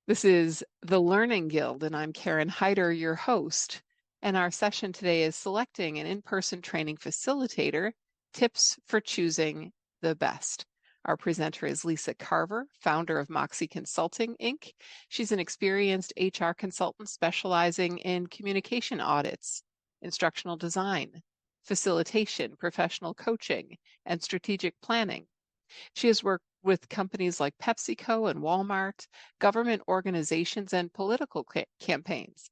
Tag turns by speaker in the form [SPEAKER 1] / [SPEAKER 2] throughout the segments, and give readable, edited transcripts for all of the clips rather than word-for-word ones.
[SPEAKER 1] This is the Learning Guild, and I'm Karen Hyder, your host. And our session today is selecting an in-person training facilitator, tips for choosing the best. Our presenter is Lisa Carver, founder of Moxie Consulting, Inc. She's an experienced HR consultant specializing in communication audits, instructional design, facilitation, professional coaching, and strategic planning. She has worked with companies like PepsiCo and Walmart, government organizations, and political campaigns.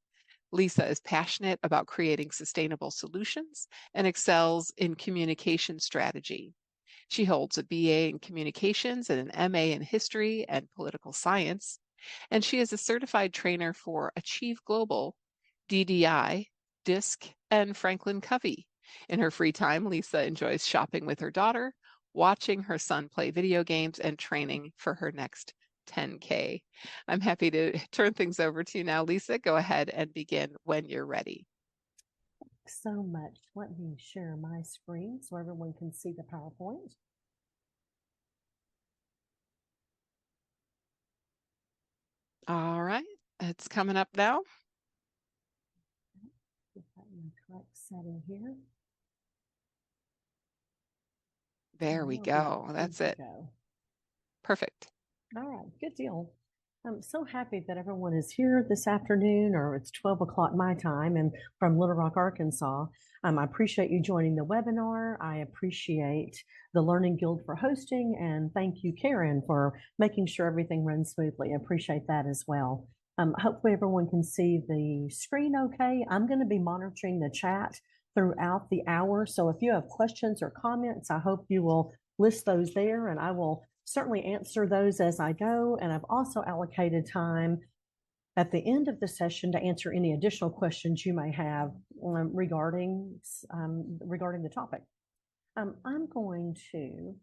[SPEAKER 1] Lisa is passionate about creating sustainable solutions and excels in communication strategy. She holds a BA in communications and an MA in history and political science, and she is a certified trainer for Achieve Global, DDI, DISC, and Franklin Covey. In her free time, Lisa enjoys shopping with her daughter, watching her son play video games, and training for her next 10K. I'm happy to turn things over to you now, Lisa. Go ahead and begin when you're ready.
[SPEAKER 2] So much. Let me share my screen so everyone can see the PowerPoint.
[SPEAKER 1] All right, it's coming up now.
[SPEAKER 2] Get that in the correct setting here.
[SPEAKER 1] There we go. That's it. Perfect.
[SPEAKER 2] All right, good deal. I'm so happy that everyone is here this afternoon, or it's 12 o'clock my time, and from Little Rock, Arkansas. I appreciate you joining the webinar. I appreciate the Learning Guild for hosting, and thank you, Karen, for making sure everything runs smoothly. I appreciate that as well. Hopefully everyone can see the screen okay. I'm going to be monitoring the chat throughout the hour, so if you have questions or comments, I hope you will list those there, and I will certainly answer those as I go. And I've also allocated time at the end of the session to answer any additional questions you may have regarding the topic. I'm going to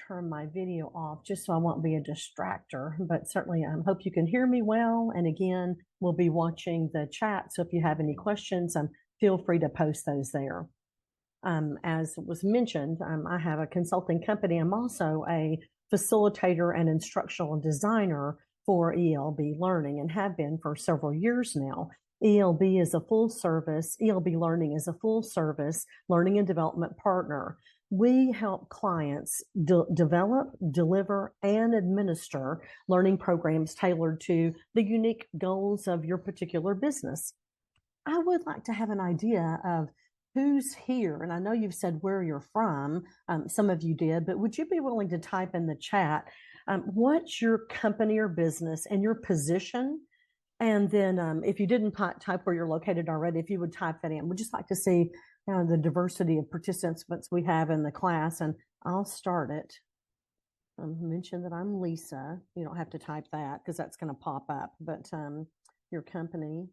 [SPEAKER 2] turn my video off just so I won't be a distractor, but certainly I hope you can hear me well. And again, we'll be watching the chat. So if you have any questions, feel free to post those there. As was mentioned, I have a consulting company. I'm also a facilitator and instructional designer for ELB Learning and have been for several years now. ELB Learning is a full service learning and development partner. We help clients develop, deliver, and administer learning programs tailored to the unique goals of your particular business. I would like to have an idea of who's here. And I know you've said where you're from. Some of you did, but would you be willing to type in the chat what's your company or business and your position? And then if you didn't type where you're located already, if you would type that in. We'd just like to see the diversity of participants we have in the class. And I'll start it. Mention that I'm Lisa. You don't have to type that because that's going to pop up. But your company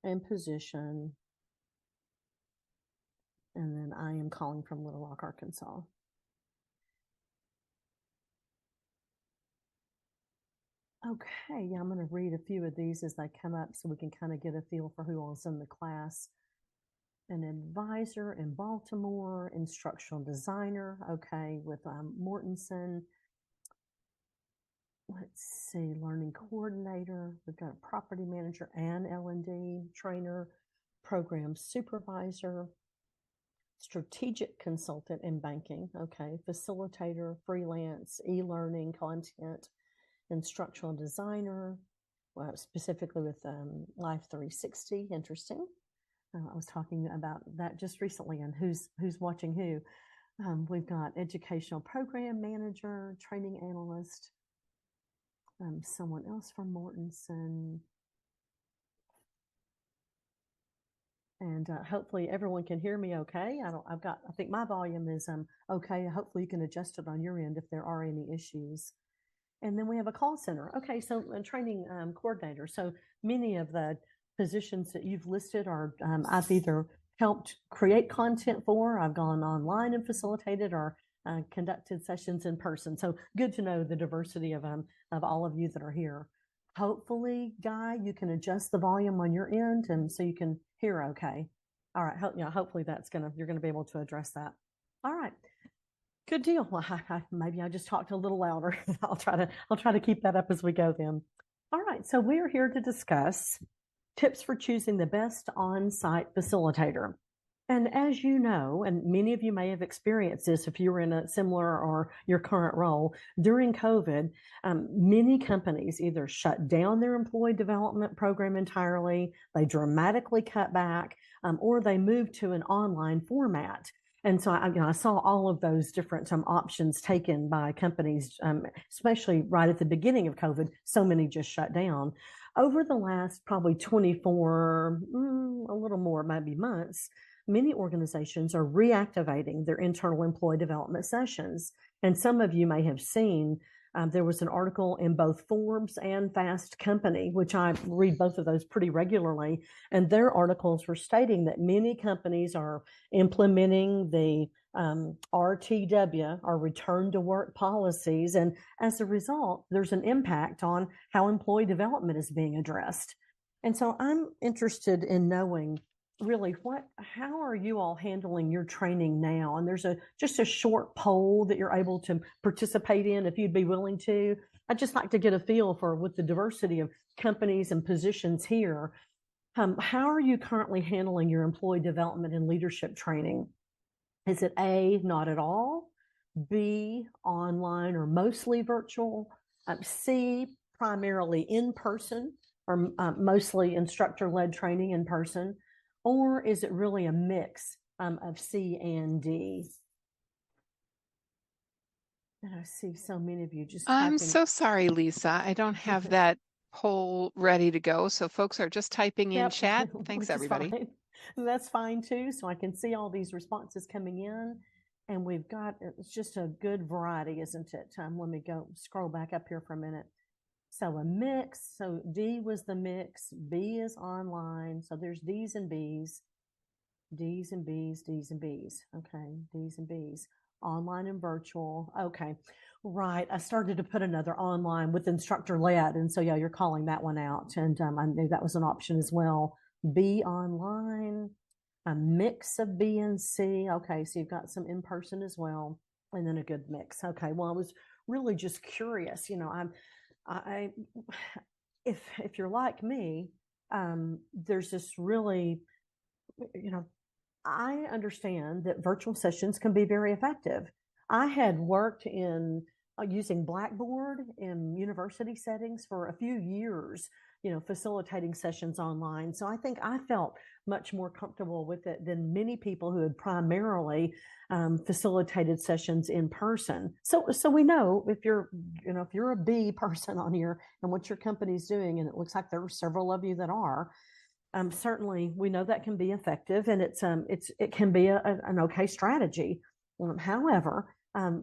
[SPEAKER 2] and position. And then I am calling from Little Rock, Arkansas. Okay, I'm going to read a few of these as they come up so we can kind of get a feel for who else in the class. An advisor in Baltimore, instructional designer, okay, with Mortensen. Let's see, learning coordinator. We've got a property manager and L&D trainer, program supervisor, strategic consultant in banking, okay, facilitator, freelance, e-learning content, instructional designer, specifically with Life 360, interesting. I was talking about that just recently and who's watching who. We've got educational program manager, training analyst, someone else from Mortensen. And hopefully everyone can hear me okay. I think my volume is okay. Hopefully you can adjust it on your end if there are any issues. And then we have a call center. Okay, so a training coordinator. So many of the positions that you've listed are I've either helped create content for, I've gone online and facilitated, or conducted sessions in person. So good to know the diversity of all of you that are here. Hopefully, Guy, you can adjust the volume on your end, and so you can hear okay. All right, hopefully you're going to be able to address that. All right. Good deal. Well, maybe I just talked a little louder. I'll try to keep that up as we go then. All right. So we're here to discuss tips for choosing the best on-site facilitator. And as you know, and many of you may have experienced this if you were in a similar or your current role, during COVID, many companies either shut down their employee development program entirely, they dramatically cut back, or they moved to an online format. And so I saw all of those different options taken by companies, especially right at the beginning of COVID. So many just shut down. Over the last probably 24, a little more, maybe months, many organizations are reactivating their internal employee development sessions. And some of you may have seen there was an article in both Forbes and Fast Company, which I read both of those pretty regularly. And their articles were stating that many companies are implementing the RTW, or return to work policies. And as a result, there's an impact on how employee development is being addressed. And so I'm interested in knowing really how are you all handling your training now? And there's just a short poll that you're able to participate in if you'd be willing to. I'd just like to get a feel for, with the diversity of companies and positions here, how are you currently handling your employee development and leadership training? Is it A, not at all, B, online or mostly virtual, C, primarily in person or mostly instructor-led training in person, or is it really a mix of C and D? And I see so many of you just
[SPEAKER 1] I'm
[SPEAKER 2] typing.
[SPEAKER 1] so sorry, Lisa. I don't have that poll ready to go. So folks are just typing in chat. Thanks, everybody.
[SPEAKER 2] Fine. That's fine too. So I can see all these responses coming in. And we've got, it's just a good variety, isn't it? Let me go scroll back up here for a minute. So a mix. So D was the mix. B is online. So there's D's and B's. D's and B's, D's and B's. Okay, D's and B's. Online and virtual. Okay, right. I started to put another online with instructor led. And so, yeah, you're calling that one out. And I knew that was an option as well. B online, a mix of B and C. Okay, so you've got some in person as well. And then a good mix. Okay, well, I was really just curious. If you're like me, there's this really, I understand that virtual sessions can be very effective. I had worked in using Blackboard in university settings for a few years, facilitating sessions online. So I think I felt much more comfortable with it than many people who had primarily facilitated sessions in person. So we know if you're a B person on here and what your company's doing, and it looks like there are several of you that are. Certainly, we know that can be effective, and it can be an okay strategy. However,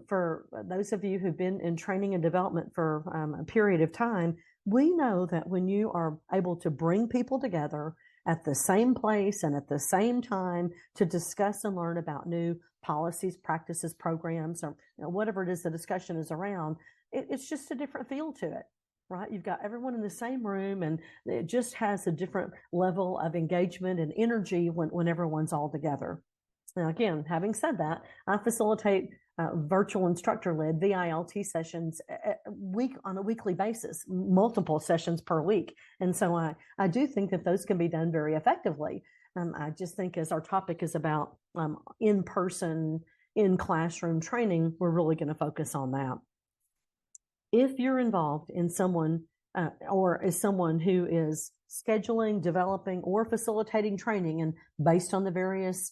[SPEAKER 2] for those of you who've been in training and development for a period of time, we know that when you are able to bring people together at the same place and at the same time to discuss and learn about new policies, practices, programs, or whatever it is the discussion is around, it's just a different feel to it. Right? You've got everyone in the same room, and it just has a different level of engagement and energy when everyone's all together. Now, again, having said that, I facilitate virtual instructor-led VILT sessions on a weekly basis, multiple sessions per week. And so I do think that those can be done very effectively. I just think, as our topic is about in-person, in-classroom training, we're really going to focus on that. If you're involved in someone or is someone who is scheduling, developing, or facilitating training, and based on the various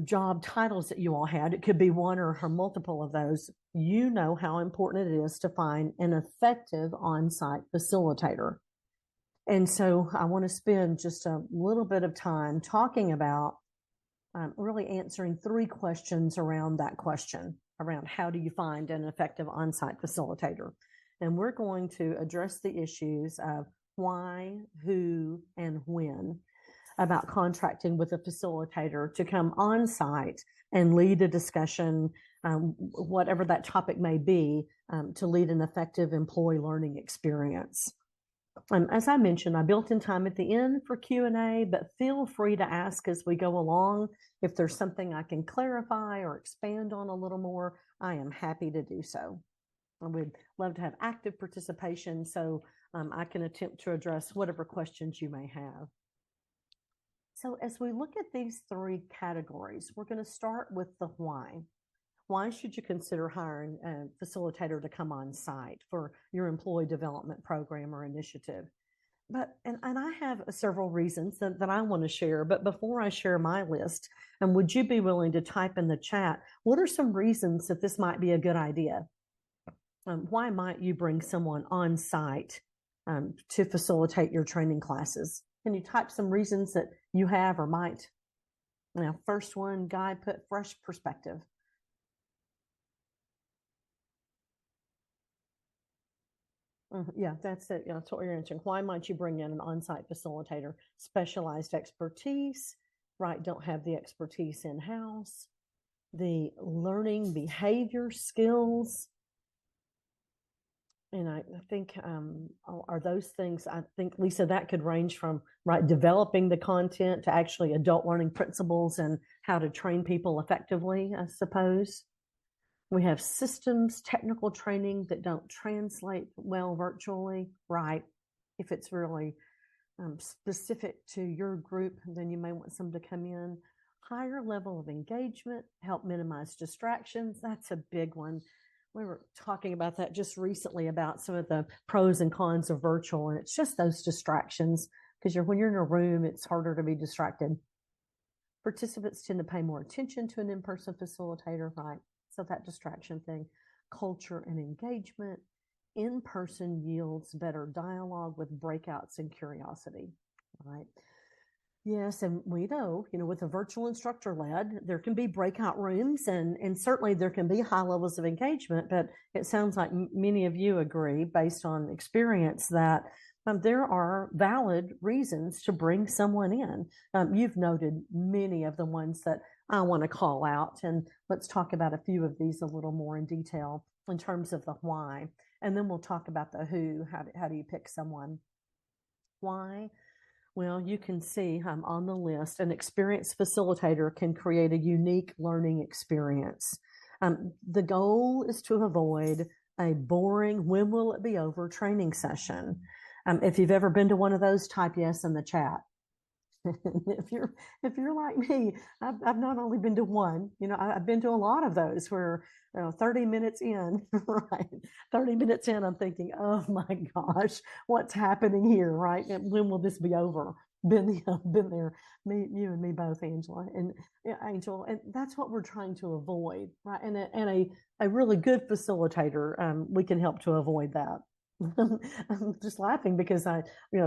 [SPEAKER 2] job titles that you all had, it could be one or multiple of those, you know how important it is to find an effective on-site facilitator. And so I want to spend just a little bit of time talking about really answering 3 questions around that question, around how do you find an effective on-site facilitator. And we're going to address the issues of why, who, and when about contracting with a facilitator to come on site and lead a discussion, whatever that topic may be, to lead an effective employee learning experience. As I mentioned, I built in time at the end for Q&A, but feel free to ask as we go along. If there's something I can clarify or expand on a little more, I am happy to do so. I would love to have active participation so I can attempt to address whatever questions you may have. So as we look at these three categories, we're going to start with the why. Why should you consider hiring a facilitator to come on site for your employee development program or initiative? And I have several reasons that I want to share. But before I share my list, would you be willing to type in the chat, what are some reasons that this might be a good idea? Why might you bring someone on site to facilitate your training classes? Can you type some reasons that you have or might? Now, first one, Guy put fresh perspective. Yeah, that's it. That's what you're answering. Why might you bring in an on-site facilitator? Specialized expertise, right? Don't have the expertise in-house. The learning behavior skills. And I think are those things, I think, Lisa, that could range from, right, developing the content to actually adult learning principles and how to train people effectively, I suppose. We have systems, technical training that don't translate well virtually, right? If it's really specific to your group, then you may want some to come in. Higher level of engagement, help minimize distractions. That's a big one. We were talking about that just recently about some of the pros and cons of virtual, and it's just those distractions because when you're in a room, it's harder to be distracted. Participants tend to pay more attention to an in-person facilitator, right? So that distraction thing, culture and engagement, in-person yields better dialogue with breakouts and curiosity, right? Yes, and we know, with a virtual instructor led, there can be breakout rooms and certainly there can be high levels of engagement, but it sounds like many of you agree based on experience that there are valid reasons to bring someone in. You've noted many of the ones that I want to call out, and let's talk about a few of these a little more in detail in terms of the why, and then we'll talk about the who. How do you pick someone? Why? Well, you can see on the list, an experienced facilitator can create a unique learning experience. The goal is to avoid a boring, when will it be over training session. If you've ever been to one of those, type yes in the chat. if you're like me, I've not only been to one, I've been to a lot of those where 30 minutes in, right? 30 minutes in, I'm thinking, oh my gosh, what's happening here, right? And when will this be over? Been there, you and me both, Angela and Angel, and that's what we're trying to avoid, right? And a really good facilitator, we can help to avoid that. I'm just laughing because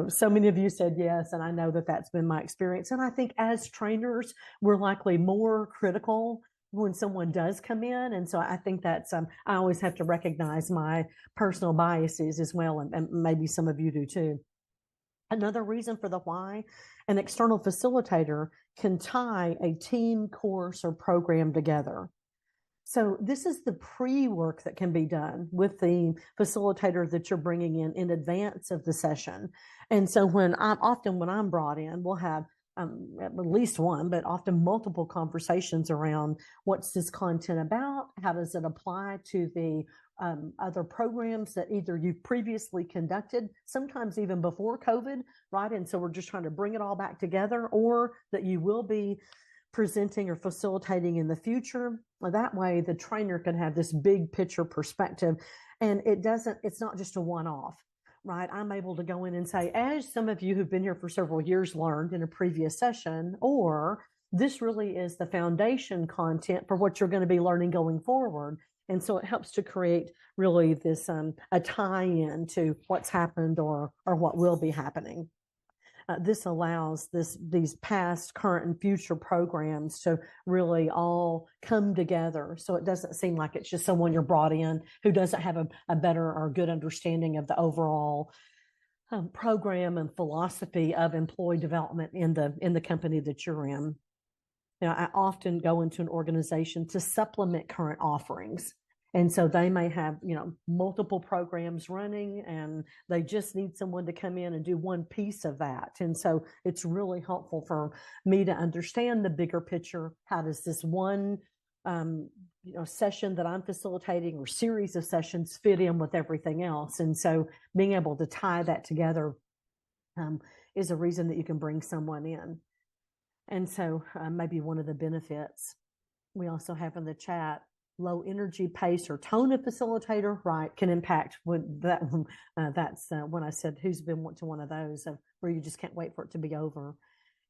[SPEAKER 2] so many of you said yes, and I know that that's been my experience. And I think as trainers, we're likely more critical when someone does come in. And so I think that's, I always have to recognize my personal biases as well. And maybe some of you do too. Another reason for the why, an external facilitator can tie a team course or program together. So this is the pre-work that can be done with the facilitator that you're bringing in advance of the session. And so when I'm brought in, we'll have at least one, but often multiple conversations around what's this content about? How does it apply to the other programs that either you've previously conducted, sometimes even before COVID, right? And so we're just trying to bring it all back together, or that you will be presenting or facilitating in the future. That way the trainer can have this big picture perspective, and it's not just a one-off, right? I'm able to go in and say, as some of you who've been here for several years learned in a previous session, or this really is the foundation content for what you're going to be learning going forward. And so it helps to create really this a tie-in to what's happened or what will be happening. This allows these past, current, and future programs to really all come together. So it doesn't seem like it's just someone you're brought in who doesn't have a better or good understanding of the overall program and philosophy of employee development in the company that you're in. I often go into an organization to supplement current offerings. And so they may have, multiple programs running, and they just need someone to come in and do one piece of that. And so it's really helpful for me to understand the bigger picture. How does this one session that I'm facilitating or series of sessions fit in with everything else? And so being able to tie that together is a reason that you can bring someone in. And so maybe one of the benefits we also have in the chat, low energy, pace, or tone of facilitator, right, can impact that's when I said who's been to one of those where you just can't wait for it to be over.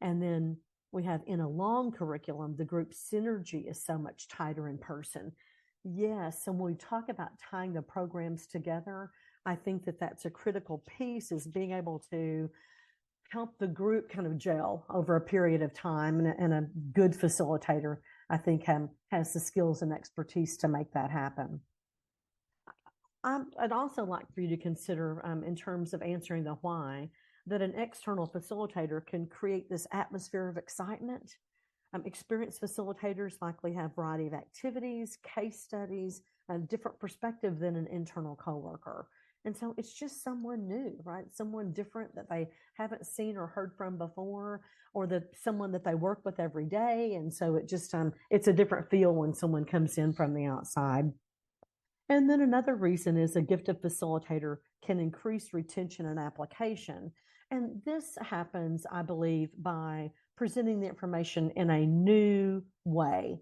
[SPEAKER 2] And then we have in a long curriculum, the group synergy is so much tighter in person. Yes, and when we talk about tying the programs together, I think that that's a critical piece, is being able to help the group kind of gel over a period of time. And a good facilitator, I think, has the skills and expertise to make that happen. I'd also like for you to consider, in terms of answering the why, that an external facilitator can create this atmosphere of excitement. Experienced facilitators likely have a variety of activities, case studies, a different perspective than an internal coworker. And so it's just someone new, right? Someone different that they haven't seen or heard from before, or someone that they work with every day. And so it just, it's a different feel when someone comes in from the outside. And then another reason is a gifted facilitator can increase retention and application. And this happens, I believe, by presenting the information in a new way,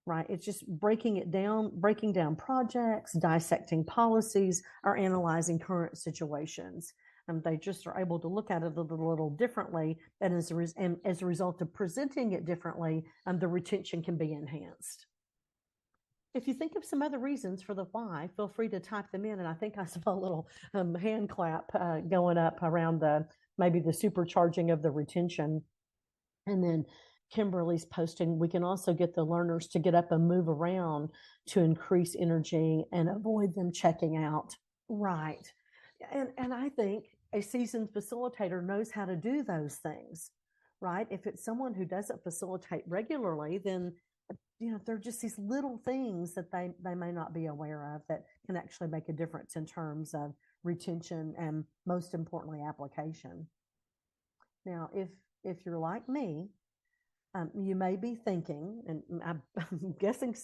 [SPEAKER 2] right? It's just breaking down projects, dissecting policies, or analyzing current situations. They just are able to look at it a little differently. And as a result of presenting it differently, the retention can be enhanced. If you think of some other reasons for the why, feel free to type them in. And I think I saw a little hand clap going up around maybe the supercharging of the retention. And then Kimberly's posting, we can also get the learners to get up and move around to increase energy and avoid them checking out. Right. And I think a seasoned facilitator knows how to do those things, right? If it's someone who doesn't facilitate regularly, then there are just these little things that they may not be aware of that can actually make a difference in terms of retention and, most importantly, application. Now, if you're like me, you may be thinking, and I'm guessing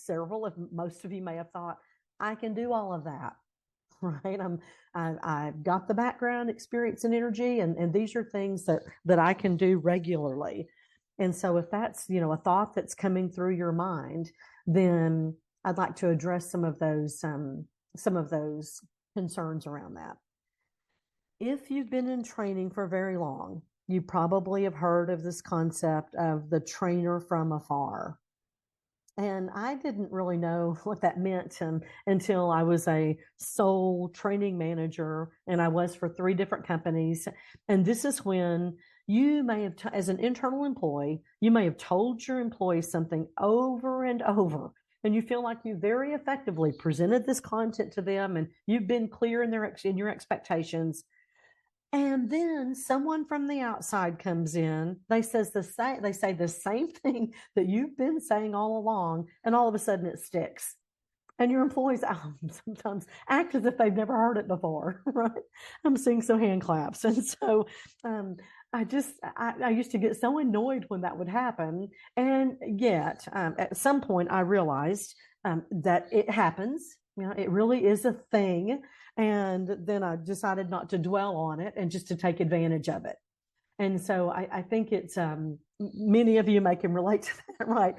[SPEAKER 2] most of you may have thought, I can do all of that, right? I've got the background, experience, and energy, and these are things that I can do regularly. And so if that's, a thought that's coming through your mind, then I'd like to address some of those concerns around that. If you've been in training for very long, you probably have heard of this concept of the trainer from afar. And I didn't really know what that meant until I was a sole training manager, and I was for 3 different companies. And this is when you may have, as an internal employee, you may have told your employees something over and over, and you feel like you very effectively presented this content to them, and you've been clear in your expectations. And then someone from the outside comes in, they say the same thing that you've been saying all along, and all of a sudden it sticks. And your employees sometimes act as if they've never heard it before, right? I'm seeing some hand claps. And so I used to get so annoyed when that would happen. And yet, at some point, I realized that it happens. It really is a thing. And then I decided not to dwell on it and just to take advantage of it. And so I think it's, many of you can relate to that, right?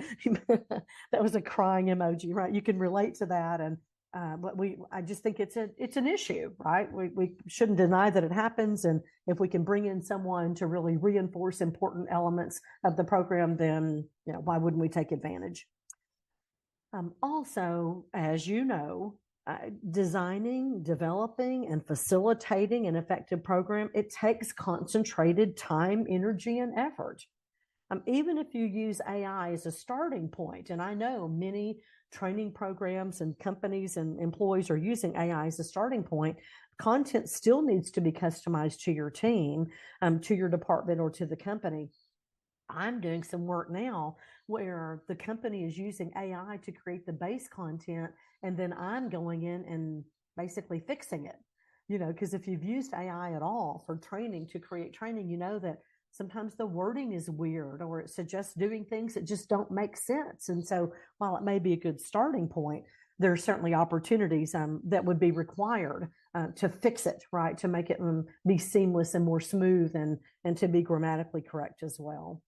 [SPEAKER 2] That was a crying emoji, right? You can relate to that. And but I just think it's an issue, right? We shouldn't deny that it happens. And if we can bring in someone to really reinforce important elements of the program, then, why wouldn't we take advantage? Also, as you know, designing, developing, and facilitating an effective program, it takes concentrated time, energy, and effort. Even if you use AI as a starting point, and I know many training programs and companies and employees are using AI as a starting point, content still needs to be customized to your team, to your department, or to the company. I'm doing some work now where the company is using AI to create the base content, and then I'm going in and basically fixing it. Because if you've used AI at all for training to create training, you know that sometimes the wording is weird or it suggests doing things that just don't make sense. And so while it may be a good starting point, there are certainly opportunities that would be required to fix it, right? To make it be seamless and more smooth, and to be grammatically correct as well.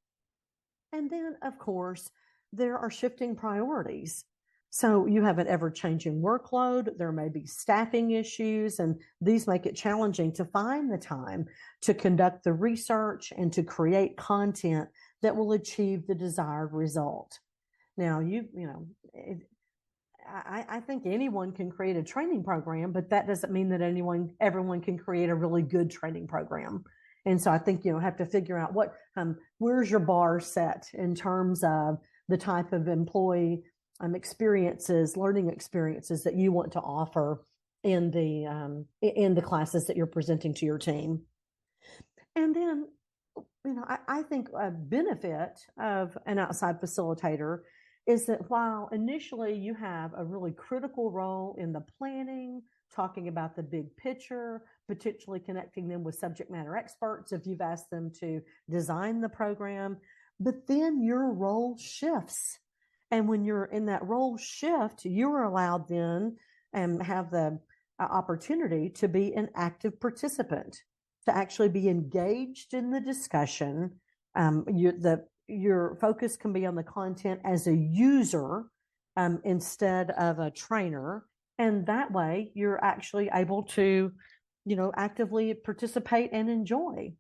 [SPEAKER 2] And then, of course, there are shifting priorities. So you have an ever-changing workload. There may be staffing issues, and these make it challenging to find the time to conduct the research and to create content that will achieve the desired result. Now, I think anyone can create a training program, but that doesn't mean that everyone can create a really good training program. And so I think, have to figure out where's your bar set in terms of the type of employee learning experiences that you want to offer in the classes that you're presenting to your team. And then, I think a benefit of an outside facilitator is that while initially you have a really critical role in the planning, talking about the big picture, potentially connecting them with subject matter experts if you've asked them to design the program, but then your role shifts. And when you're in that role shift, you're allowed then and have the opportunity to be an active participant, to actually be engaged in the discussion. Your focus can be on the content as a user instead of a trainer. And that way you're actually able to, actively participate and enjoy.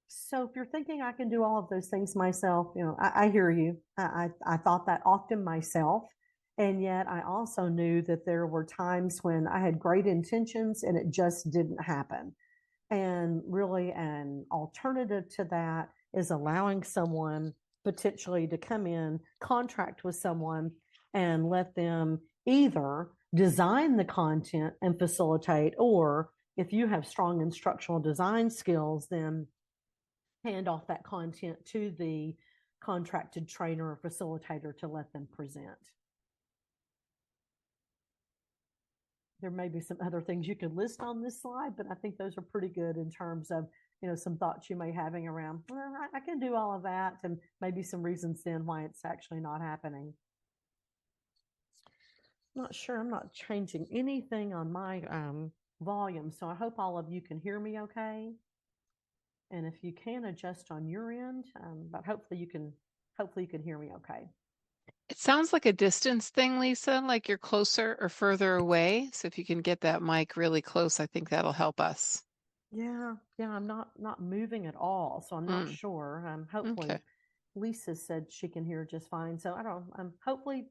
[SPEAKER 2] So if you're thinking I can do all of those things myself, I hear you. I thought that often myself. And yet I also knew that there were times when I had great intentions and it just didn't happen. And really an alternative to that is allowing someone potentially to come in, contract with someone, and let them either design the content and facilitate, or if you have strong instructional design skills, then hand off that content to the contracted trainer or facilitator to let them present. There may be some other things you could list on this slide, but I think those are pretty good in terms of, some thoughts you may be having around, well, I can do all of that, and maybe some reasons then why it's actually not happening. I'm not sure. I'm not changing anything on my volume, so I hope all of you can hear me okay. And if you can adjust on your end, but hopefully you can hear me okay.
[SPEAKER 1] It sounds like a distance thing, Lisa, like you're closer or further away. So if you can get that mic really close, I think that'll help us.
[SPEAKER 2] Yeah, I'm not moving at all, so I'm not sure. Hopefully,
[SPEAKER 1] Okay.
[SPEAKER 2] Lisa said she can hear just fine. So I don't. Hopefully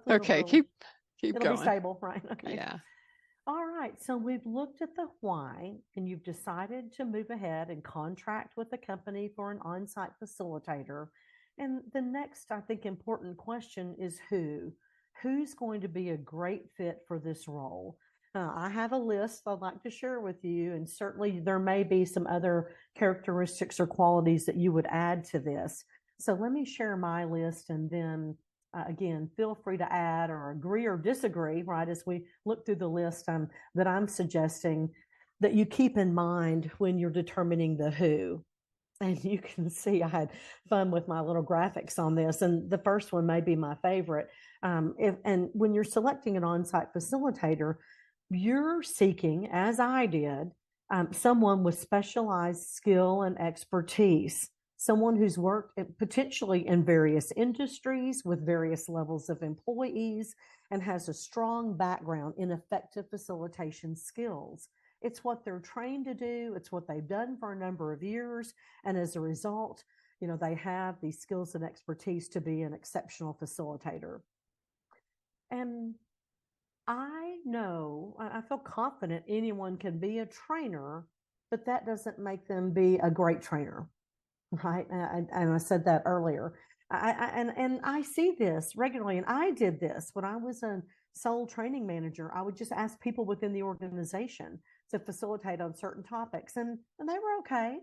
[SPEAKER 1] Okay, keep
[SPEAKER 2] it'll be
[SPEAKER 1] going.
[SPEAKER 2] stable, right? Okay.
[SPEAKER 1] Yeah.
[SPEAKER 2] All right. So we've looked at the why, and you've decided to move ahead and contract with a company for an on-site facilitator. And the next, I think, important question is who? Who's going to be a great fit for this role? I have a list I'd like to share with you, and certainly there may be some other characteristics or qualities that you would add to this. So let me share my list, and then again, feel free to add or agree or disagree, right, as we look through the list that I'm suggesting that you keep in mind when you're determining the who. And you can see I had fun with my little graphics on this. And the first one may be my favorite. And when you're selecting an on-site facilitator, you're seeking, as I did, someone with specialized skill and expertise, someone who's worked potentially in various industries with various levels of employees and has a strong background in effective facilitation skills. It's what they're trained to do. It's what they've done for a number of years. And as a result, they have these skills and expertise to be an exceptional facilitator. And I feel confident anyone can be a trainer, but that doesn't make them be a great trainer, right? And I said that earlier. And I see this regularly, and I did this when I was a sole training manager. I would just ask people within the organization to facilitate on certain topics, and they were okay.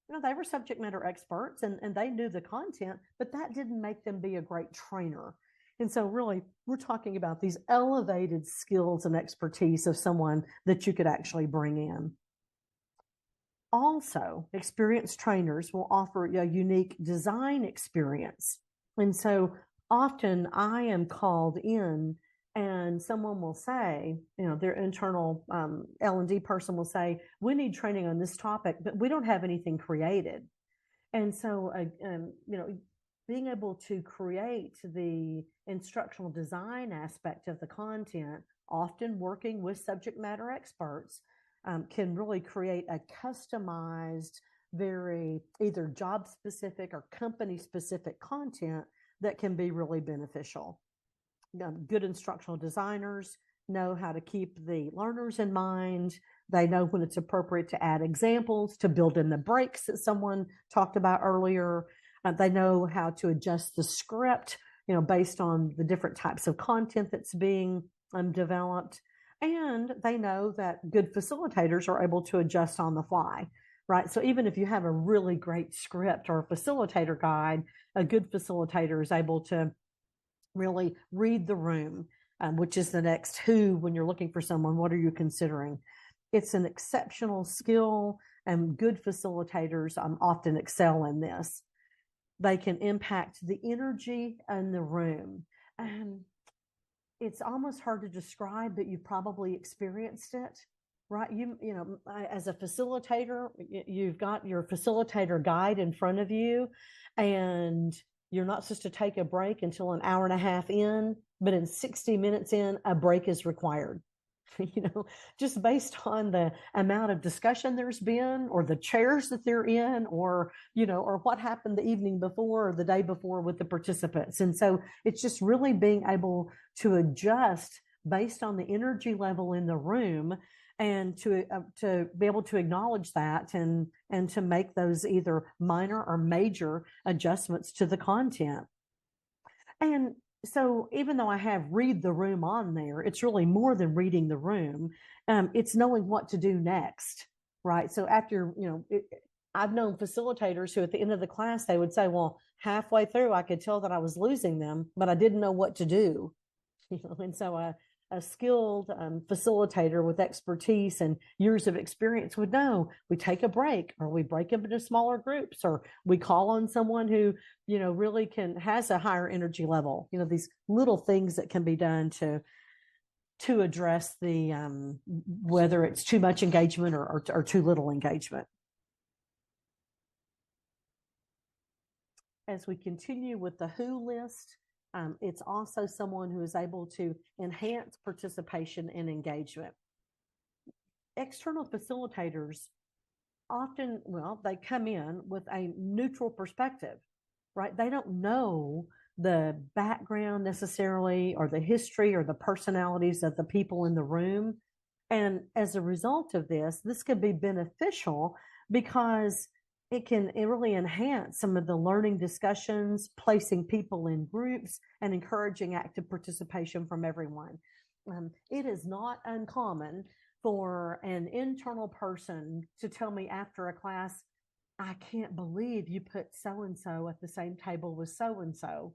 [SPEAKER 2] they were subject matter experts and they knew the content, but that didn't make them be a great trainer. And so, really, we're talking about these elevated skills and expertise of someone that you could actually bring in. Also, experienced trainers will offer a unique design experience. And so, often I am called in and someone will say, their internal L&D person will say, we need training on this topic, but we don't have anything created. And so, being able to create the instructional design aspect of the content, often working with subject matter experts, can really create a customized, very either job specific or company specific content that can be really beneficial. Good instructional designers know how to keep the learners in mind. They know when it's appropriate to add examples, to build in the breaks that someone talked about earlier. They know how to adjust the script, based on the different types of content that's being developed. And they know that good facilitators are able to adjust on the fly, right? So even if you have a really great script or a facilitator guide, a good facilitator is able to really read the room, which is the next who when you're looking for someone. What are you considering? It's an exceptional skill, and good facilitators often excel in this. They can impact the energy in the room. It's almost hard to describe, but you've probably experienced it, right? As a facilitator, you've got your facilitator guide in front of you, and you're not supposed to take a break until an hour and a half in, but in 60 minutes in, a break is required. Just based on the amount of discussion there's been, or the chairs that they're in, or what happened the evening before or the day before with the participants. And so it's just really being able to adjust based on the energy level in the room, and to be able to acknowledge that and to make those either minor or major adjustments to the content. And so even though I have read the room on there, it's really more than reading the room. It's knowing what to do next, right? So after, I've known facilitators who at the end of the class, they would say, well, halfway through, I could tell that I was losing them, but I didn't know what to do. And so a skilled facilitator with expertise and years of experience would know we take a break, or we break them into smaller groups, or we call on someone who, really has a higher energy level, these little things that can be done to address the, whether it's too much engagement or too little engagement. As we continue with the who list, it's also someone who is able to enhance participation and engagement. External facilitators often, they come in with a neutral perspective, right? They don't know the background necessarily, or the history, or the personalities of the people in the room. And as a result of this could be beneficial because it really enhance some of the learning discussions, placing people in groups, and encouraging active participation from everyone. It is not uncommon for an internal person to tell me after a class, I can't believe you put so-and-so at the same table with so-and-so.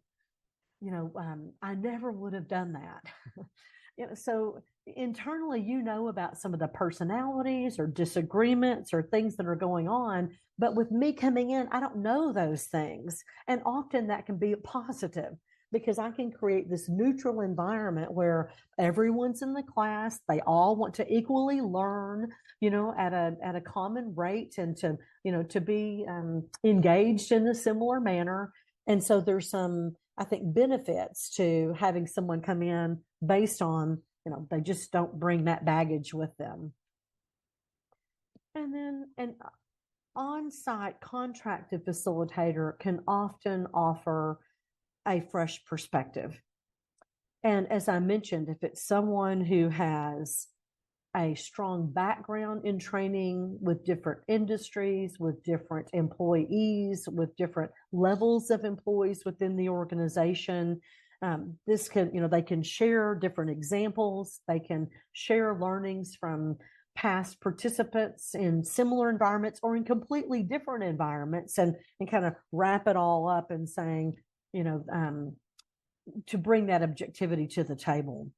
[SPEAKER 2] I never would have done that. So internally, about some of the personalities or disagreements or things that are going on, but with me coming in, I don't know those things. And often that can be a positive, because I can create this neutral environment where everyone's in the class. They all want to equally learn, at a common rate, and to be engaged in a similar manner. And so there's some, I think, benefits to having someone come in based on, they just don't bring that baggage with them. And then an on-site contracted facilitator can often offer a fresh perspective. And as I mentioned, if it's someone who has a strong background in training with different industries, with different employees, with different levels of employees within the organization, this can, they can share different examples. They can share learnings from past participants in similar environments or in completely different environments, and kind of wrap it all up and saying, to bring that objectivity to the table.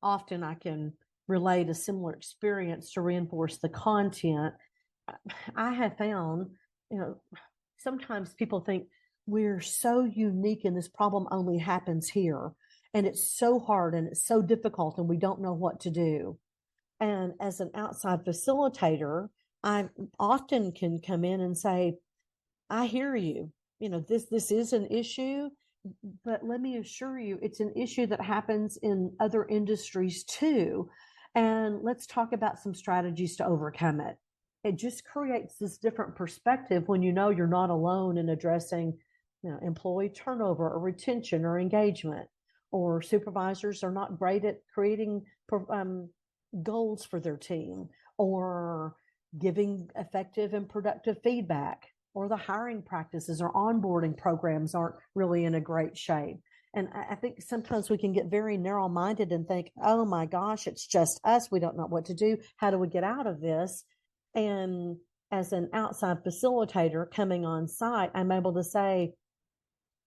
[SPEAKER 2] Often I can relate a similar experience to reinforce the content. I have found, sometimes people think we're so unique and this problem only happens here. And it's so hard and it's so difficult and we don't know what to do. And as an outside facilitator, I often can come in and say, I hear you. This is an issue, but let me assure you, it's an issue that happens in other industries too. And let's talk about some strategies to overcome it. It just creates this different perspective when you're not alone in addressing, employee turnover or retention or engagement, or supervisors are not great at creating goals for their team, or giving effective and productive feedback, or the hiring practices or onboarding programs aren't really in a great shape. And I think sometimes we can get very narrow-minded and think, oh my gosh, it's just us. We don't know what to do. How do we get out of this? And as an outside facilitator coming on site, I'm able to say,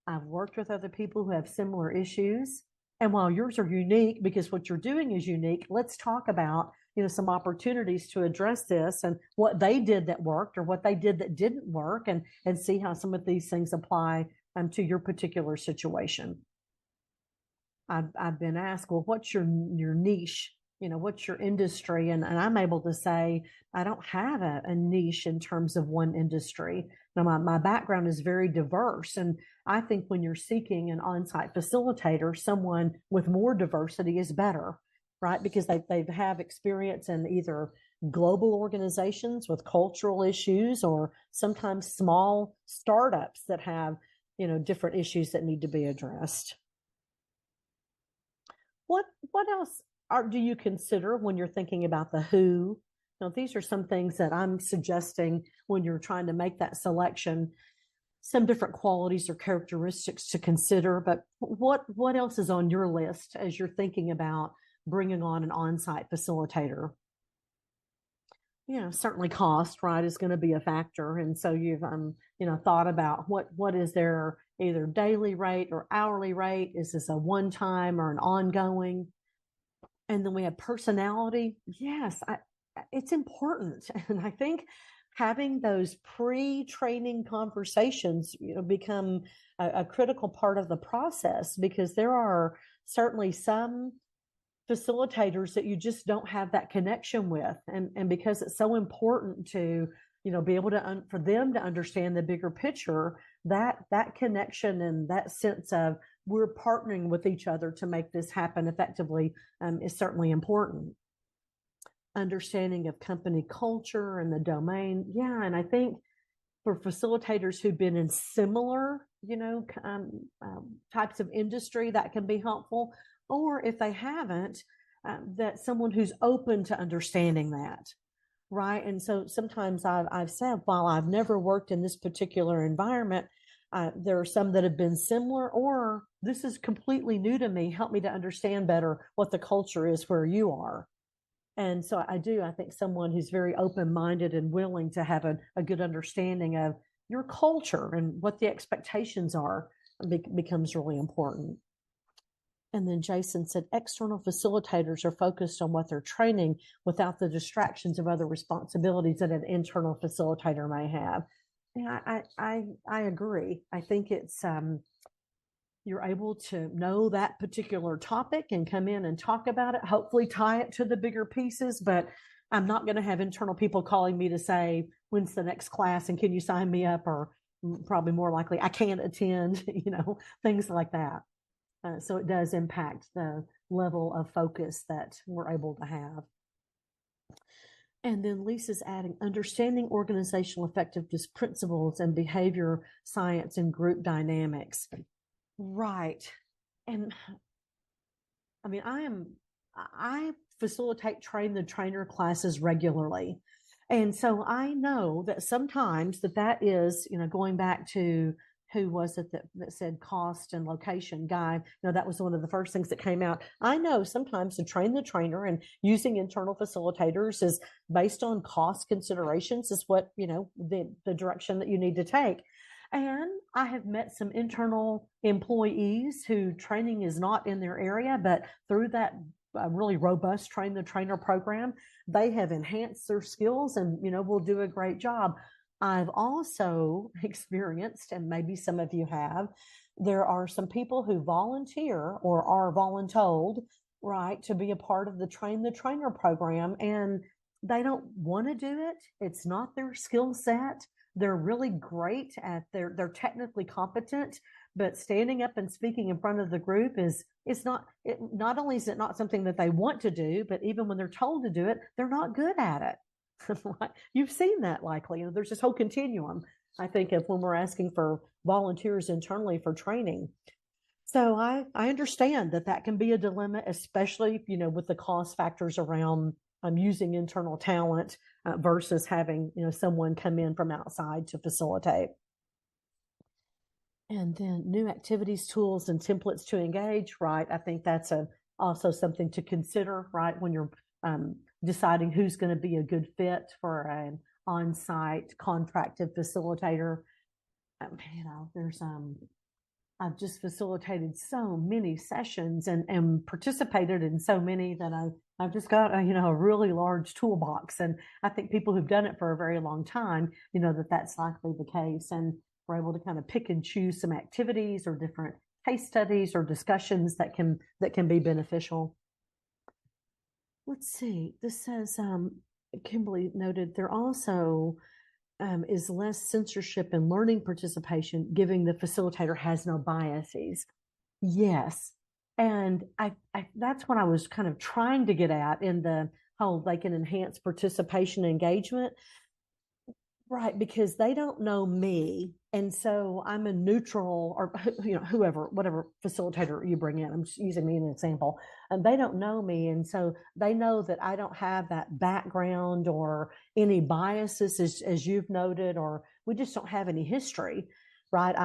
[SPEAKER 2] I've worked with other people who have similar issues. And while yours are unique because what you're doing is unique, let's talk about, some opportunities to address this and what they did that worked or what they did that didn't work, and see how some of these things apply to your particular situation. I've been asked, well, what's your niche? What's your industry? And I'm able to say, I don't have a niche in terms of one industry. Now, my background is very diverse. And I think when you're seeking an on-site facilitator, someone with more diversity is better, right? Because they have experience in either global organizations with cultural issues, or sometimes small startups that have, different issues that need to be addressed. What else do you consider when you're thinking about the who? Now, these are some things that I'm suggesting when you're trying to make that selection, some different qualities or characteristics to consider. But what else is on your list as you're thinking about bringing on an on-site facilitator? Certainly cost, right, is going to be a factor. And so you've, thought about what is their either daily rate or hourly rate? Is this a one-time or an ongoing? And then we have personality. Yes, it's important. And I think having those pre-training conversations, become a critical part of the process, because there are certainly some facilitators that you just don't have that connection with. And because it's so important to, be able to, for them to understand the bigger picture, that connection and that sense of we're partnering with each other to make this happen effectively is certainly important. Understanding of company culture and the domain. Yeah. And I think for facilitators who've been in similar, types of industry, that can be helpful. Or if they haven't, that someone who's open to understanding that. Right. And so sometimes I've said, while I've never worked in this particular environment, there are some that have been similar, or this is completely new to me. Help me to understand better what the culture is where you are. And so I think someone who's very open-minded and willing to have a good understanding of your culture and what the expectations are becomes really important. And then Jason said, external facilitators are focused on what they're training without the distractions of other responsibilities that an internal facilitator may have. Yeah, I agree. I think it's, you're able to know that particular topic and come in and talk about it, hopefully tie it to the bigger pieces, but I'm not going to have internal people calling me to say, when's the next class and can you sign me up? Or probably more likely, I can't attend, things like that. So it does impact the level of focus that we're able to have. And then Lisa's adding, understanding organizational effectiveness principles and behavior science and group dynamics. Right. And I mean, I facilitate train the trainer classes regularly. And so I know that sometimes that is, going back to who was it that said cost and location guy? That was one of the first things that came out. I know sometimes to train the trainer and using internal facilitators is based on cost considerations is what, the direction that you need to take. And I have met some internal employees who training is not in their area, but through that really robust train the trainer program, they have enhanced their skills and, will do a great job. I've also experienced, and maybe some of you have, there are some people who volunteer or are voluntold, right, to be a part of the train the trainer program, and they don't want to do it. It's not their skill set. They're really great at they're technically competent, but standing up and speaking in front of the group not only is it not something that they want to do, but even when they're told to do it, they're not good at it. Right? You've seen that likely. There's this whole continuum, I think, of when we're asking for volunteers internally for training. So I understand that can be a dilemma, especially, with the cost factors around using internal talent versus having, someone come in from outside to facilitate. And then new activities, tools, and templates to engage, right? I think that's also something to consider, right? When you're deciding who's going to be a good fit for an on-site contracted facilitator. I've just facilitated so many sessions and participated in so many that I've just got a really large toolbox. And I think people who've done it for a very long time, that's likely the case. And we're able to kind of pick and choose some activities or different case studies or discussions that can be beneficial. Let's see. This says, Kimberly noted, there also is less censorship and learning participation, giving the facilitator has no biases. Yes. And I that's what I was kind of trying to get at in the whole they can enhance participation and engagement. Right, because they don't know me. And so I'm a neutral or, whatever facilitator you bring in. I'm just using me as an example. And they don't know me. And so they know that I don't have that background or any biases, as you've noted, or we just don't have any history, right?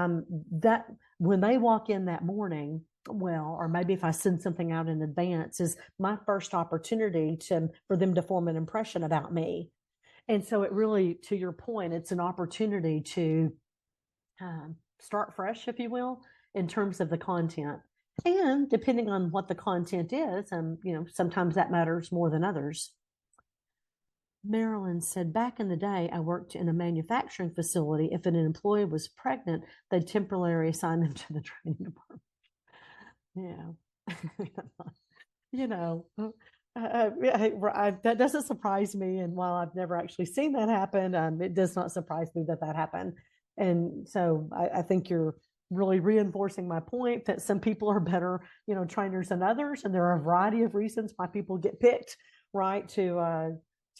[SPEAKER 2] That when they walk in that morning, or maybe if I send something out in advance, is my first opportunity for them to form an impression about me. And so it really, to your point, it's an opportunity to start fresh, if you will, in terms of the content. And depending on what the content is, sometimes that matters more than others. Marilyn said, back in the day, I worked in a manufacturing facility. If an employee was pregnant, they'd temporarily assign them to the training department. Yeah. That doesn't surprise me. And while I've never actually seen that happen, it does not surprise me that happened. And so I think you're really reinforcing my point that some people are better, trainers than others. And there are a variety of reasons why people get picked, right, to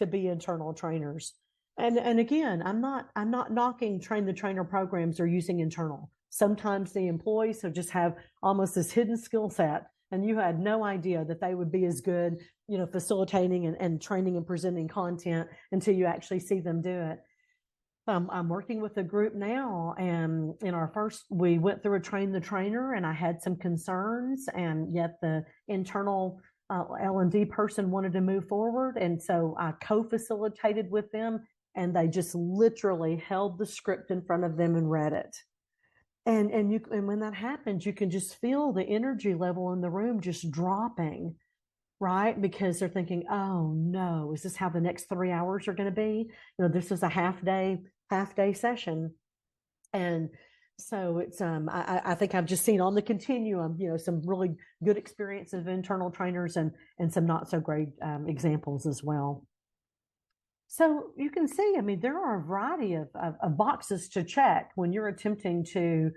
[SPEAKER 2] be internal trainers. And again, I'm not knocking train the trainer programs or using internal. Sometimes the employees who just have almost this hidden skill set, and you had no idea that they would be as good, facilitating and training and presenting content until you actually see them do it. I'm working with a group now, and we went through a train the trainer, and I had some concerns, and yet the internal L&D person wanted to move forward, and so I co-facilitated with them, and they just literally held the script in front of them and read it. And when that happens, you can just feel the energy level in the room just dropping, right? Because they're thinking, oh no, is this how the next 3 hours are going to be? This is a half day session. And so it's, I think I've just seen on the continuum, some really good experiences of internal trainers and some not so great examples as well. So you can see, there are a variety of boxes to check when you're attempting to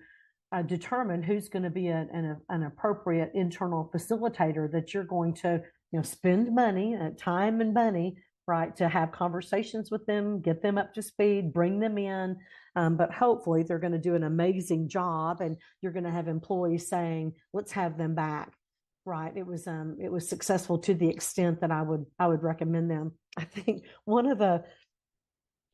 [SPEAKER 2] determine who's going to be an appropriate internal facilitator that you're going to, spend money, time and money, right, to have conversations with them, get them up to speed, bring them in. But hopefully they're going to do an amazing job, and you're going to have employees saying, let's have them back. Right. It was successful to the extent that I would recommend them. I think one of the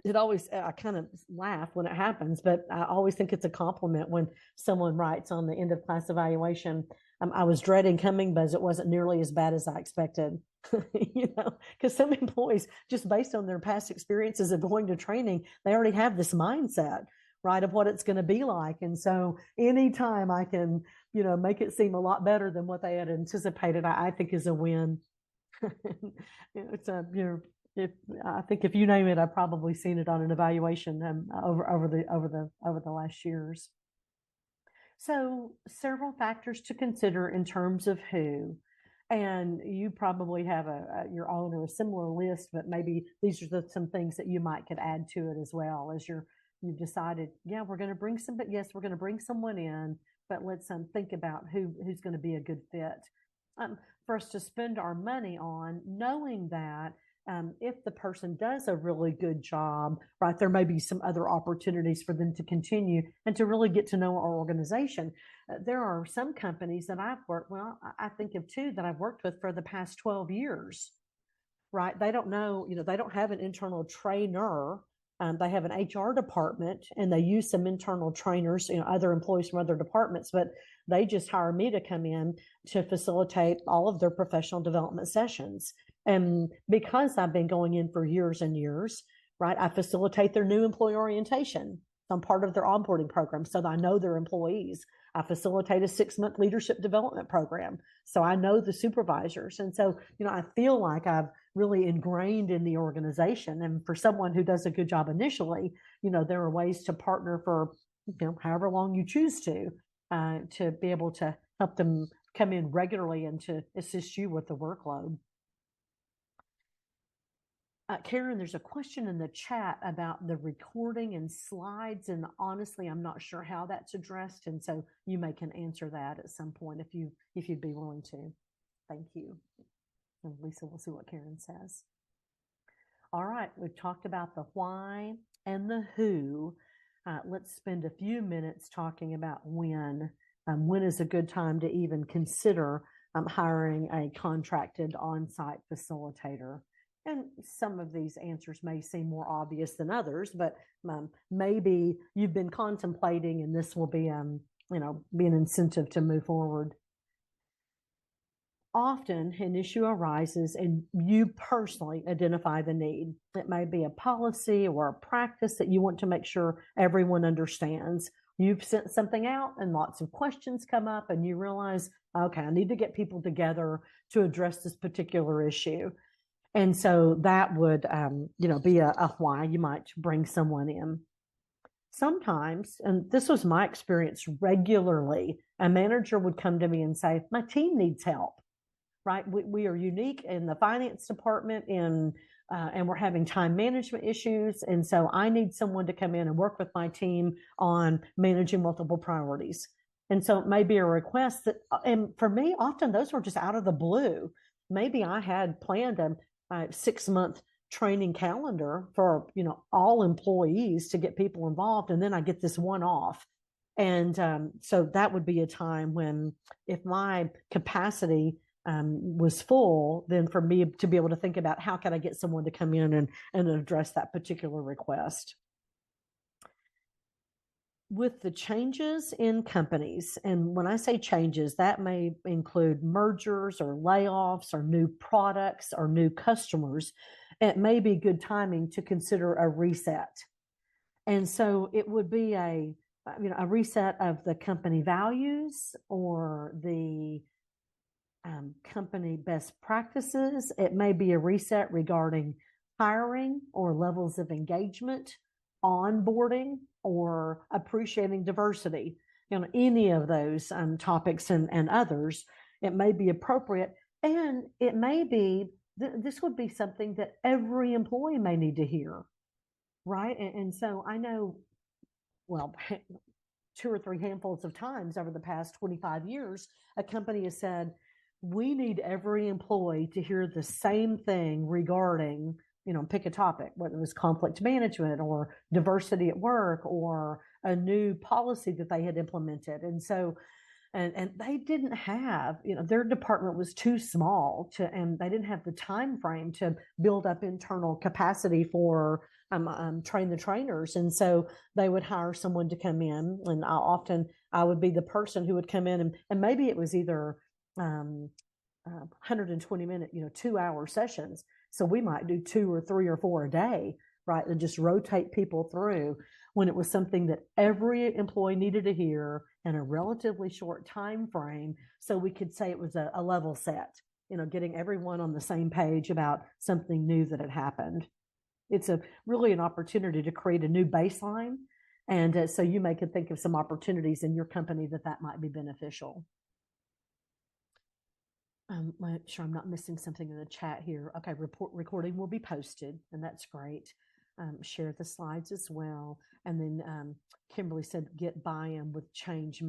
[SPEAKER 2] it always, I kind of laugh when it happens, but I always think it's a compliment when someone writes on the end of class evaluation, I was dreading coming, but it wasn't nearly as bad as I expected. Because some employees, just based on their past experiences of going to training, they already have this mindset, right, of what it's going to be like. And so anytime I can, make it seem a lot better than what they had anticipated, I think is a win. It's a, if I think if you name it, I've probably seen it on an evaluation over the last years. So several factors to consider in terms of who, and you probably have your own or a similar list, but maybe these are some things that you might could add to it as well as you've decided, yeah, we're going to bring we're going to bring someone in, but let's think about who's going to be a good fit. For us to spend our money on, knowing that if the person does a really good job, right, there may be some other opportunities for them to continue and to really get to know our organization. There are some companies that I've worked, I think of two that I've worked with for the past 12 years, right? They don't know, they don't have an internal trainer. They have an HR department and they use some internal trainers, other employees from other departments, but they just hire me to come in to facilitate all of their professional development sessions. And because I've been going in for years and years, right, I facilitate their new employee orientation. I'm part of their onboarding program so that I know their employees. I facilitate a 6-month leadership development program. So I know the supervisors. And so, I feel like I've really ingrained in the organization. And for someone who does a good job initially, there are ways to partner for, however long you choose to be able to help them come in regularly and to assist you with the workload. Karen, there's a question in the chat about the recording and slides, and honestly, I'm not sure how that's addressed, and so you may can answer that at some point if you'd be willing to. Thank you. And Lisa, we'll see what Karen says. All right, we've talked about the why and the who. Let's spend a few minutes talking about when. When is a good time to even consider hiring a contracted on-site facilitator? And some of these answers may seem more obvious than others, but maybe you've been contemplating and this will be, be an incentive to move forward. Often an issue arises and you personally identify the need. It may be a policy or a practice that you want to make sure everyone understands. You've sent something out and lots of questions come up and you realize, okay, I need to get people together to address this particular issue. And so that would, be a why you might bring someone in. Sometimes, and this was my experience regularly, a manager would come to me and say, my team needs help, right? We are unique in the finance department and we're having time management issues. And so I need someone to come in and work with my team on managing multiple priorities. And so it may be a request that, and for me, often those were just out of the blue. Maybe I had planned a 6-month training calendar for, all employees to get people involved. And then I get this one off. And so that would be a time when if my capacity was full, then for me to be able to think about how can I get someone to come in and address that particular request. With the changes in companies, and when I say changes, that may include mergers or layoffs or new products or new customers, it may be good timing to consider a reset. And so it would be a reset of the company values or the company best practices. It may be a reset regarding hiring or levels of engagement, onboarding, or appreciating diversity. Any of those topics and others, it may be appropriate. And it may be, this would be something that every employee may need to hear, right? And so I know, well, 2 or 3 handfuls of times over the past 25 years, a company has said, we need every employee to hear the same thing regarding, pick a topic, whether it was conflict management or diversity at work or a new policy that they had implemented. And so, and they didn't have, their department was too small and they didn't have the time frame to build up internal capacity for train the trainers. And so they would hire someone to come in, and I would be the person who would come in, and maybe it was either 120-minute, 2-hour sessions. So we might do 2 or 3 or 4 a day, right? And just rotate people through when it was something that every employee needed to hear in a relatively short time frame. So we could say it was a level set, getting everyone on the same page about something new that had happened. It's really an opportunity to create a new baseline. And so you may could think of some opportunities in your company that might be beneficial. Make sure I'm not missing something in the chat here. Okay, recording will be posted, and that's great. Share the slides as well. And then Kimberly said, get a buy-in with the change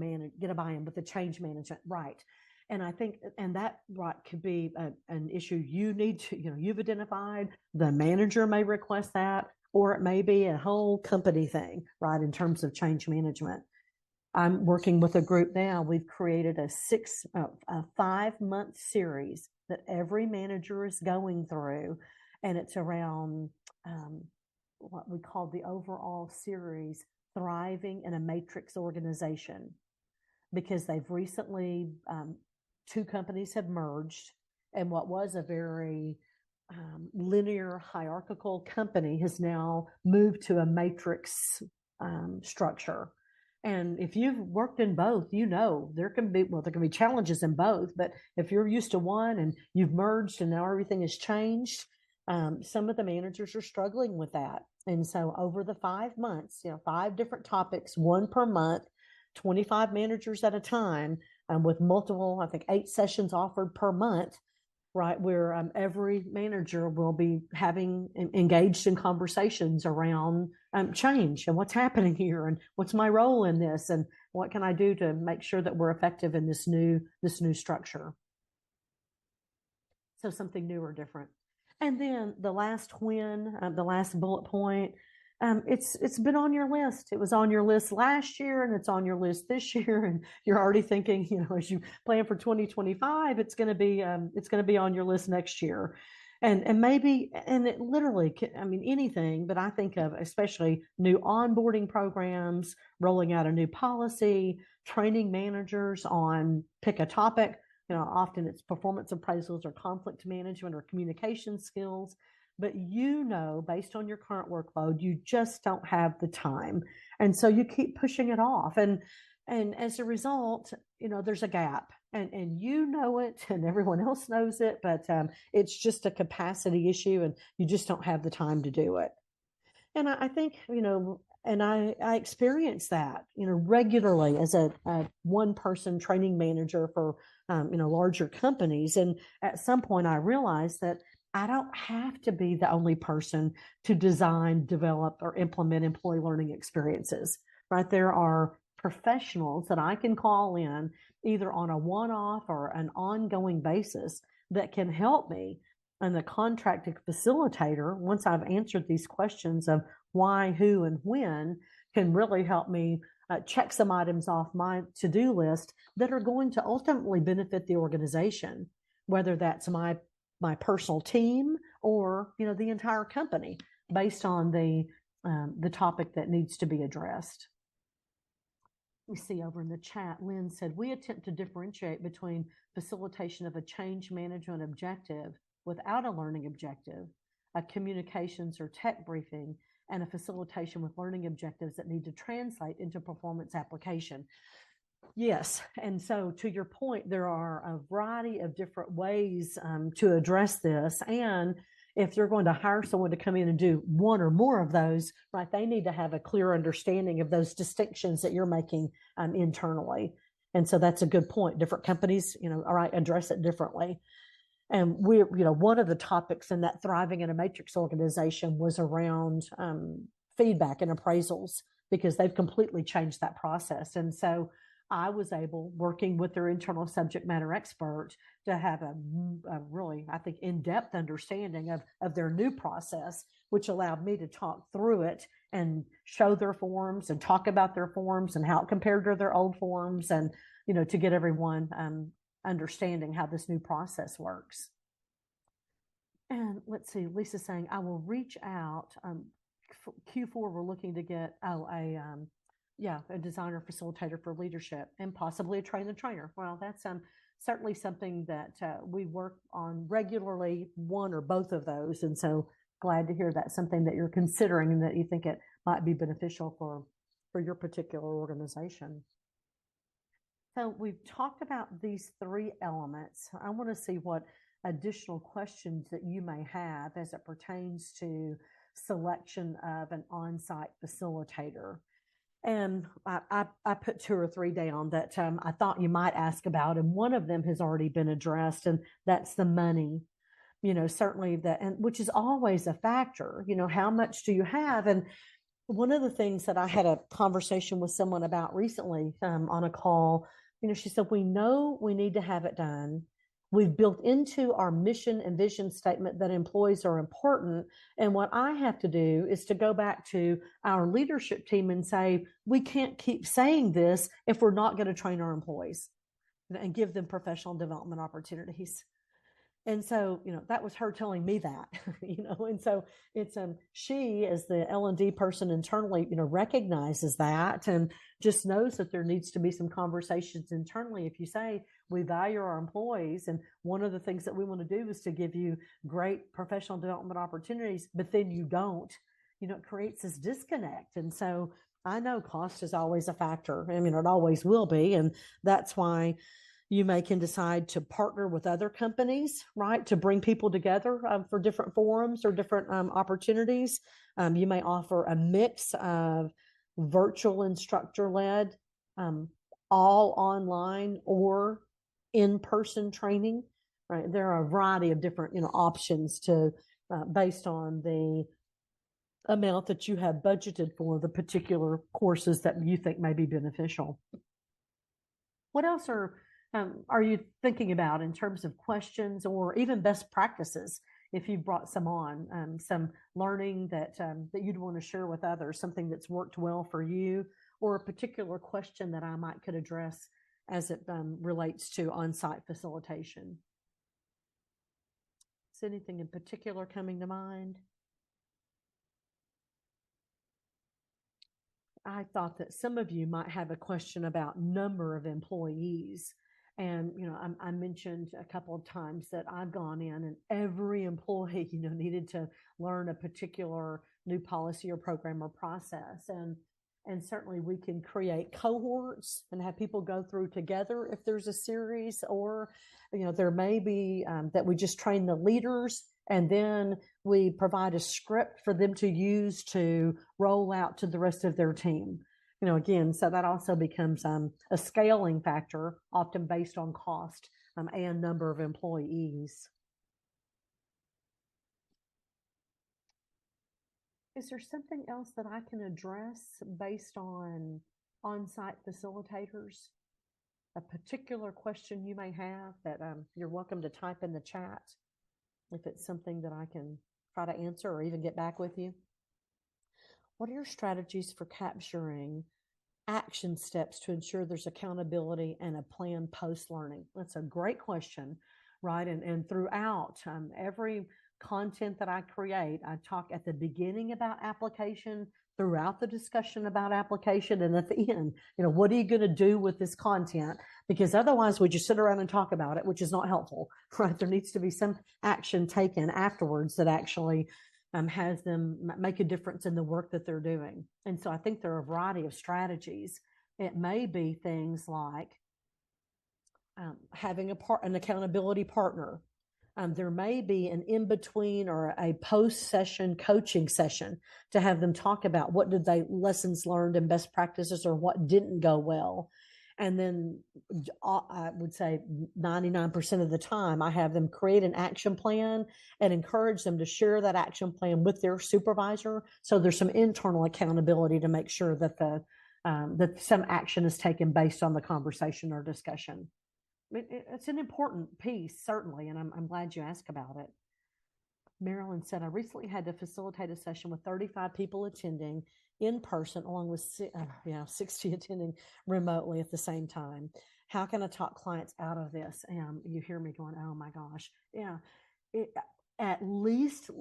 [SPEAKER 2] management, right? And I think, and that could be an issue you need to, you've identified. The manager may request that, or it may be a whole company thing, right? In terms of change management. I'm working with a group now. We've created a 5-month series that every manager is going through, and it's around what we call the overall series, Thriving in a Matrix Organization, because they've recently, 2 companies have merged, and what was a very linear hierarchical company has now moved to a matrix structure. And if you've worked in both, there can be challenges in both. But if you're used to one and you've merged and now everything has changed, some of the managers are struggling with that. And so over the 5 months, 5 different topics, 1 per month, 25 managers at a time, with multiple, I think 8 sessions offered per month, right, where every manager will be having engaged in conversations around change and what's happening here and what's my role in this and what can I do to make sure that we're effective in this new structure. So something new or different. And then the last the last bullet point, it's been on your list. It was on your list last year, and it's on your list this year. And you're already thinking, as you plan for 2025, it's going to be on your list next year. And maybe, and it literally, anything, but I think of especially new onboarding programs, rolling out a new policy, training managers on pick a topic. Often it's performance appraisals or conflict management or communication skills. But based on your current workload, you just don't have the time. And so you keep pushing it off. And as a result, there's a gap. And it, and everyone else knows it, but it's just a capacity issue, and you just don't have the time to do it. And I think, and I experience that, regularly as a one-person training manager for, larger companies. And at some point, I realized that I don't have to be the only person to design, develop, or implement employee learning experiences, right? There are professionals that I can call in either on a one-off or an ongoing basis that can help me. And the contracted facilitator, once I've answered these questions of why, who, and when, can really help me check some items off my to-do list that are going to ultimately benefit the organization, whether that's my personal team or the entire company, based on the topic that needs to be addressed. We see over in the chat, Lynn said, we attempt to differentiate between facilitation of a change management objective without a learning objective, a communications or tech briefing, and a facilitation with learning objectives that need to translate into performance application. Yes, and so to your point, there are a variety of different ways to address this. And if you're going to hire someone to come in and do one or more of those, right, they need to have a clear understanding of those distinctions that you're making internally. And so that's a good point. Different companies, all right, address it differently. And one of the topics in that Thriving in a Matrix organization was around feedback and appraisals, because they've completely changed that process. And so I was able, working with their internal subject matter expert, to have a really, I think, in-depth understanding of their new process, which allowed me to talk through it and show their forms and talk about their forms and how it compared to their old forms, and, to get everyone understanding how this new process works. And let's see, Lisa's saying, I will reach out Q4, we're looking to get a designer facilitator for leadership and possibly a trainer. Well, that's certainly something that we work on regularly, one or both of those. And so glad to hear that's something that you're considering and that you think it might be beneficial for your particular organization. So we've talked about these three elements. I want to see what additional questions that you may have as it pertains to selection of an on-site facilitator. And I put two or three down that I thought you might ask about, and one of them has already been addressed, and that's the money. Certainly that, and which is always a factor. How much do you have? And one of the things that I had a conversation with someone about recently on a call, she said, we know we need to have it done. We've built into our mission and vision statement that employees are important. And what I have to do is to go back to our leadership team and say, we can't keep saying this if we're not going to train our employees and give them professional development opportunities. And so, that was her telling me that, and so it's, she as the L&D person internally, recognizes that and just knows that there needs to be some conversations internally. If you say we value our employees, and one of the things that we want to do is to give you great professional development opportunities, but then you don't, it creates this disconnect. And so I know cost is always a factor. I mean, it always will be. And that's why you can decide to partner with other companies, right, to bring people together for different forums or different opportunities. You may offer a mix of virtual instructor-led, all online or in-person training. Right, there are a variety of different options to based on the amount that you have budgeted for the particular courses that you think may be beneficial. What else are you thinking about in terms of questions or even best practices? If you've brought some on, some learning that you'd want to share with others, something that's worked well for you, or a particular question that I could address as it relates to on-site facilitation. Is anything in particular coming to mind? I thought that some of you might have a question about number of employees. And, I mentioned a couple of times that I've gone in and every employee, needed to learn a particular new policy or program or process. And certainly we can create cohorts and have people go through together if there's a series, or, there may be that we just train the leaders and then we provide a script for them to use to roll out to the rest of their team. Again, so that also becomes a scaling factor, often based on cost and number of employees. Is there something else that I can address based on on-site facilitators? A particular question you may have that you're welcome to type in the chat if it's something that I can try to answer or even get back with you. What are your strategies for capturing action steps to ensure there's accountability and a plan post-learning? That's a great question, right? And throughout every content that I create, I talk at the beginning about application, throughout the discussion about application, and at the end, what are you going to do with this content? Because otherwise we just sit around and talk about it, which is not helpful, right? There needs to be some action taken afterwards that actually has them make a difference in the work that they're doing. And so I think there are a variety of strategies. It may be things like having an accountability partner. There may be an in-between or a post-session coaching session to have them talk about what did they lessons learned and best practices or what didn't go well. And then I would say 99% of the time, I have them create an action plan and encourage them to share that action plan with their supervisor. So there's some internal accountability to make sure that that some action is taken based on the conversation or discussion. It's an important piece, certainly, and I'm glad you asked about it. Marilyn said, I recently had to facilitate a session with 35 people attending in person, along with 60 attending remotely at the same time. How can I talk clients out of this? And you hear me going, oh my gosh. Yeah. At least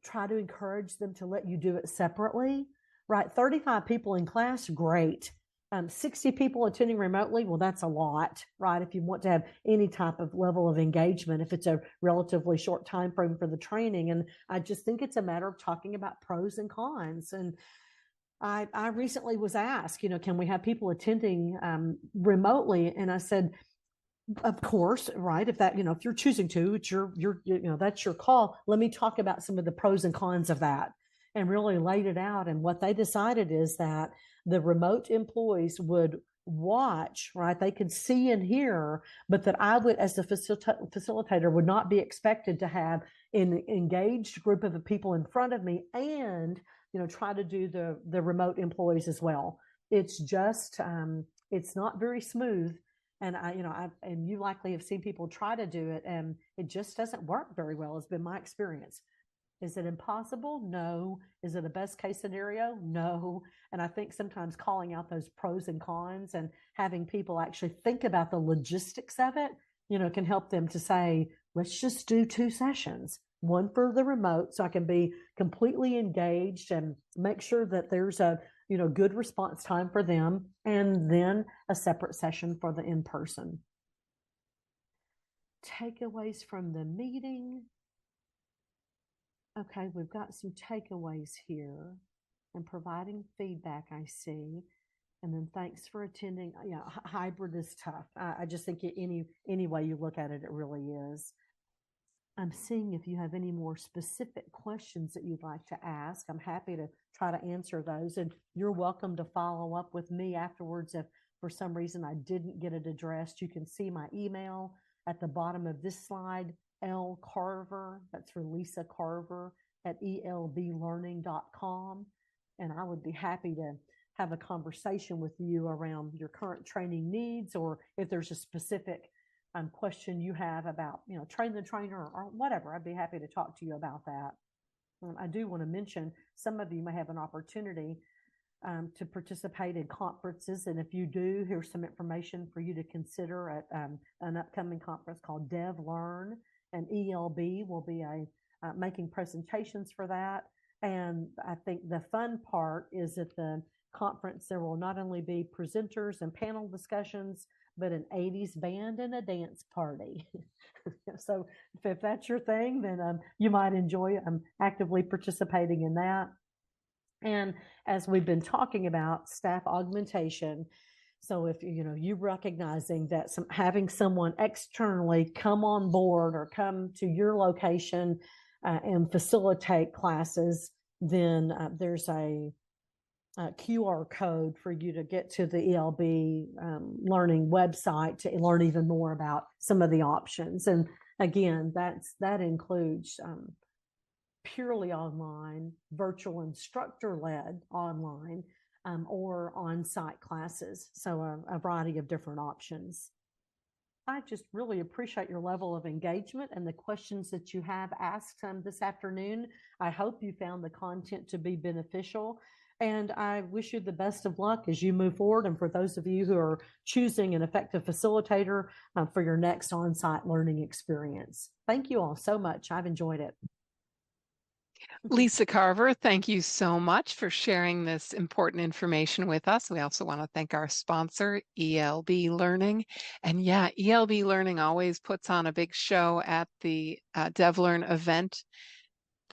[SPEAKER 2] try to encourage them to let you do it separately, right? 35 people in class, great. 60 people attending remotely, well, that's a lot, right? If you want to have any type of level of engagement, if it's a relatively short time frame for the training. And I just think it's a matter of talking about pros and cons. And I recently was asked, can we have people attending remotely? And I said, of course, right? If that, if you're choosing to, it's your, that's your call. Let me talk about some of the pros and cons of that and really laid it out. And what they decided is that the remote employees would watch, right? They could see and hear, but that I would, as the facilitator, would not be expected to have an engaged group of people in front of me and, try to do the remote employees as well. It's just, it's not very smooth. And and you likely have seen people try to do it, and it just doesn't work very well. Has been my experience. Is it impossible? No. Is it a best case scenario? No. And I think sometimes calling out those pros and cons and having people actually think about the logistics of it, can help them to say, let's just do 2 sessions, one for the remote, so I can be completely engaged and make sure that there's a good response time for them, and then a separate session for the in-person. Takeaways from the meeting. Okay, we've got some takeaways here and providing feedback, I see. And then thanks for attending. Yeah, hybrid is tough. I just think any way you look at it, it really is. I'm seeing if you have any more specific questions that you'd like to ask. I'm happy to try to answer those. And you're welcome to follow up with me afterwards if for some reason I didn't get it addressed. You can see my email at the bottom of this slide, L Carver, that's for Lisa Carver, at elblearning.com. And I would be happy to have a conversation with you around your current training needs, or if there's a specific question you have about, train the trainer or whatever. I'd be happy to talk to you about that. I do want to mention some of you may have an opportunity to participate in conferences. And if you do, here's some information for you to consider at an upcoming conference called DevLearn, and ELB will be making presentations for that. And I think the fun part is at the conference, there will not only be presenters and panel discussions, but an 80s band and a dance party. So if that's your thing, then you might enjoy actively participating in that. And as we've been talking about staff augmentation, so if you recognizing that having someone externally come on board or come to your location and facilitate classes, then there's a QR code for you to get to the ELB learning website to learn even more about some of the options. And again, that includes purely online, virtual instructor-led online, or on-site classes. So a variety of different options. I just really appreciate your level of engagement and the questions that you have asked this afternoon. I hope you found the content to be beneficial. And I wish you the best of luck as you move forward. And for those of you who are choosing an effective facilitator for your next on-site learning experience. Thank you all so much. I've enjoyed it.
[SPEAKER 1] Lisa Carver, thank you so much for sharing this important information with us. We also want to thank our sponsor, ELB Learning. And yeah, ELB Learning always puts on a big show at the DevLearn event.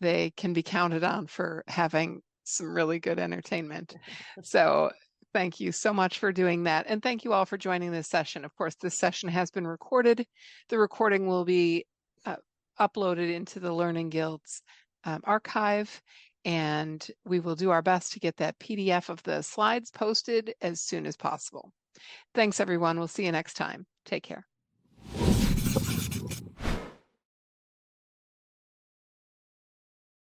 [SPEAKER 1] They can be counted on for having some really good entertainment. So thank you so much for doing that. And thank you all for joining this session. Of course, this session has been recorded. The recording will be uploaded into the Learning Guild's archive, and we will do our best to get that PDF of the slides posted as soon as possible. Thanks, everyone. We'll see you next time. Take care.